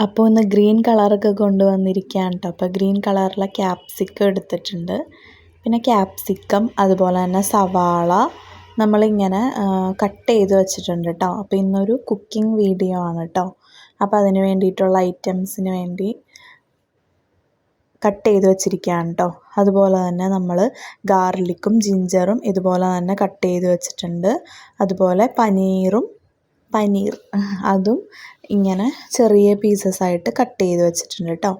അപ്പോൾ ഇന്ന് ഗ്രീൻ കളറൊക്കെ കൊണ്ടുവന്നിരിക്കുകയാണ് കേട്ടോ. അപ്പോൾ ഗ്രീൻ കളറിലെ ക്യാപ്സിക്കം എടുത്തിട്ടുണ്ട്. പിന്നെ ക്യാപ്സിക്കം അതുപോലെ തന്നെ സവാള നമ്മളിങ്ങനെ കട്ട് ചെയ്ത് വെച്ചിട്ടുണ്ട് കേട്ടോ. അപ്പോൾ ഇന്നൊരു കുക്കിംഗ് വീഡിയോ ആണ് കേട്ടോ. അപ്പോൾ അതിന് വേണ്ടിയിട്ടുള്ള ഐറ്റംസിന് വേണ്ടി കട്ട് ചെയ്ത് വെച്ചിരിക്കുകയാണ് കേട്ടോ. അതുപോലെ തന്നെ നമ്മൾ ഗാർലിക്കും ജിഞ്ചറും ഇതുപോലെ തന്നെ കട്ട് ചെയ്ത് വെച്ചിട്ടുണ്ട്. അതുപോലെ പനീർ അതും ഇങ്ങനെ ചെറിയ പീസസ് ആയിട്ട് കട്ട് ചെയ്ത് വെച്ചിട്ടുണ്ട് കേട്ടോ.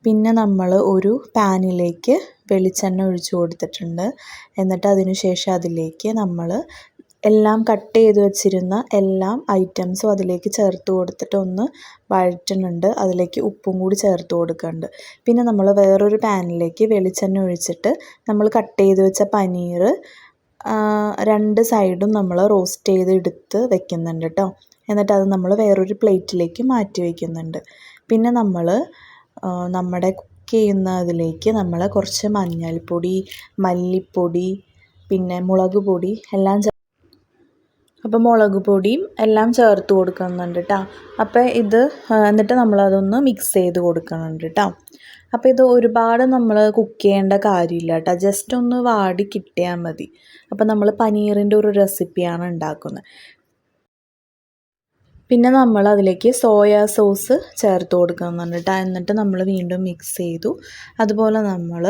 പിന്നെ നമ്മൾ ഒരു പാനിലേക്ക് വെളിച്ചെണ്ണ ഒഴിച്ചു കൊടുത്തിട്ടുണ്ട്. എന്നിട്ട് അതിന് ശേഷം അതിലേക്ക് നമ്മൾ എല്ലാം കട്ട് ചെയ്ത് വെച്ചിരുന്ന എല്ലാം ഐറ്റംസും അതിലേക്ക് ചേർത്ത് കൊടുത്തിട്ട് ഒന്ന് വഴറ്റുന്നുണ്ട്. അതിലേക്ക് ഉപ്പും കൂടി ചേർത്ത് കൊടുക്കുന്നുണ്ട്. പിന്നെ നമ്മൾ വേറൊരു പാനിലേക്ക് വെളിച്ചെണ്ണ ഒഴിച്ചിട്ട് നമ്മൾ കട്ട് ചെയ്ത് വെച്ച പനീർ രണ്ട് സൈഡും നമ്മൾ റോസ്റ്റ് ചെയ്ത് എടുത്ത് വെക്കുന്നുണ്ട് കേട്ടോ. എന്നിട്ട് അത് നമ്മൾ വേറൊരു പ്ലേറ്റിലേക്ക് മാറ്റി വയ്ക്കുന്നുണ്ട്. പിന്നെ നമ്മൾ നമ്മുടെ കുക്ക് ചെയ്യുന്നതിലേക്ക് നമ്മൾ കുറച്ച് മഞ്ഞൾപ്പൊടി, മല്ലിപ്പൊടി, പിന്നെ മുളക് പൊടി എല്ലാം അപ്പോൾ മുളക് പൊടിയും എല്ലാം ചേർത്ത് കൊടുക്കുന്നുണ്ട് കേട്ടോ. അപ്പോൾ ഇത് എന്നിട്ട് നമ്മളതൊന്ന് മിക്സ് ചെയ്ത് കൊടുക്കുന്നുണ്ട് കേട്ടോ. അപ്പോൾ ഇത് ഒരുപാട് നമ്മൾ കുക്ക് ചെയ്യേണ്ട കാര്യമില്ല കേട്ടോ. ജസ്റ്റ് ഒന്ന് വാടി കിട്ടിയാൽ മതി. അപ്പോൾ നമ്മൾ പനീറിൻ്റെ ഒരു റെസിപ്പിയാണ് ഉണ്ടാക്കുന്നത്. പിന്നെ നമ്മൾ അതിലേക്ക് സോയാ സോസ് ചേർത്ത് കൊടുക്കുന്നുണ്ട് കേട്ടോ. എന്നിട്ട് നമ്മൾ വീണ്ടും മിക്സ് ചെയ്തു. അതുപോലെ നമ്മൾ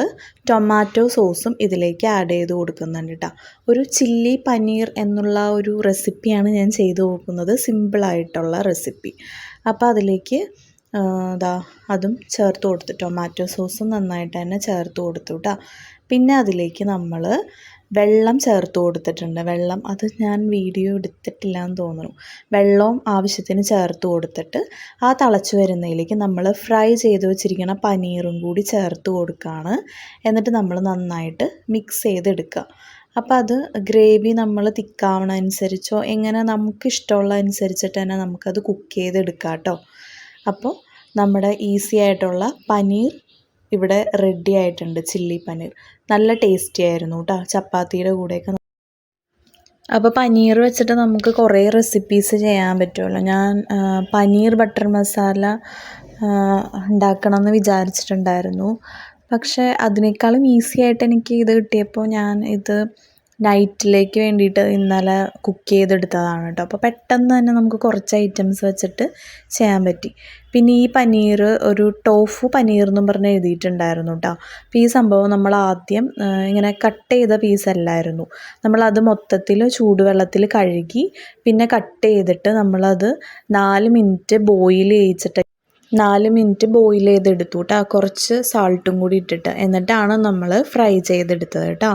ടൊമാറ്റോ സോസും ഇതിലേക്ക് ആഡ് ചെയ്ത് കൊടുക്കുന്നുണ്ട് കേട്ടോ. ഒരു ചില്ലി പനീർ എന്നുള്ള ഒരു റെസിപ്പിയാണ് ഞാൻ ചെയ്തു നോക്കുന്നത്, സിമ്പിളായിട്ടുള്ള റെസിപ്പി. അപ്പോൾ അതിലേക്ക് അതും ചേർത്ത് കൊടുത്തു. ടൊമാറ്റോ സോസും നന്നായിട്ട് തന്നെ ചേർത്ത് കൊടുത്തു കേട്ടോ. പിന്നെ അതിലേക്ക് നമ്മൾ വെള്ളം ചേർത്ത് കൊടുത്തിട്ടുണ്ട്. വെള്ളം അത് ഞാൻ വീഡിയോ എടുത്തിട്ടില്ല എന്ന് തോന്നുന്നു. വെള്ളവും ആവശ്യത്തിന് ചേർത്ത് കൊടുത്തിട്ട് ആ തിളച്ച് വരുന്നതിലേക്ക് നമ്മൾ ഫ്രൈ ചെയ്ത് വെച്ചിരിക്കുന്ന പനീറും കൂടി ചേർത്ത് കൊടുക്കുകയാണ്. എന്നിട്ട് നമ്മൾ നന്നായിട്ട് മിക്സ് ചെയ്തെടുക്കുക. അപ്പോൾ അത് ഗ്രേവി നമ്മൾ തിക്കാവണ അനുസരിച്ചോ എങ്ങനെ നമുക്കിഷ്ടമുള്ള അനുസരിച്ചിട്ട് തന്നെ നമുക്കത് കുക്ക് ചെയ്തെടുക്കാം കേട്ടോ. അപ്പോൾ നമ്മുടെ ഈസി ആയിട്ടുള്ള പനീർ ഇവിടെ റെഡി ആയിട്ടുണ്ട്. ചില്ലി പനീർ നല്ല ടേസ്റ്റി ആയിരുന്നു കേട്ടോ, ചപ്പാത്തിയുടെ കൂടെയൊക്കെ. അപ്പോൾ പനീർ വെച്ചിട്ട് നമുക്ക് കുറേ റെസിപ്പീസ് ചെയ്യാൻ പറ്റുമല്ലോ. ഞാൻ പനീർ ബട്ടർ മസാല ഉണ്ടാക്കണമെന്ന് വിചാരിച്ചിട്ടുണ്ടായിരുന്നു. പക്ഷേ അതിനേക്കാളും ഈസി ആയിട്ട് എനിക്ക് ഇത് കിട്ടിയപ്പോൾ ഞാൻ ഇത് നൈറ്റിലേക്ക് വേണ്ടിയിട്ട് ഇന്നലെ കുക്ക് ചെയ്തെടുത്തതാണ് കേട്ടോ. അപ്പോൾ പെട്ടെന്ന് തന്നെ നമുക്ക് കുറച്ച് ഐറ്റംസ് വെച്ചിട്ട് ചെയ്യാൻ പറ്റി. പിന്നെ ഈ പനീർ ഒരു ടോഫു പനീർ എന്നും പറഞ്ഞ് എഴുതിയിട്ടുണ്ടായിരുന്നു കേട്ടോ. അപ്പോൾ ഈ സംഭവം നമ്മൾ ആദ്യം ഇങ്ങനെ കട്ട് ചെയ്ത പീസല്ലായിരുന്നു. നമ്മളത് മൊത്തത്തിൽ ചൂടുവെള്ളത്തിൽ കഴുകി പിന്നെ കട്ട് ചെയ്തിട്ട് നമ്മളത് 4 മിനിറ്റ് ബോയിൽ ചെയ്യിച്ചിട്ട് 4 മിനിറ്റ് ബോയിൽ ചെയ്തെടുത്തു കേട്ടോ. കുറച്ച് സാൾട്ടും കൂടി ഇട്ടിട്ട്. എന്നിട്ടാണ് നമ്മൾ ഫ്രൈ ചെയ്തെടുത്തത് കേട്ടോ.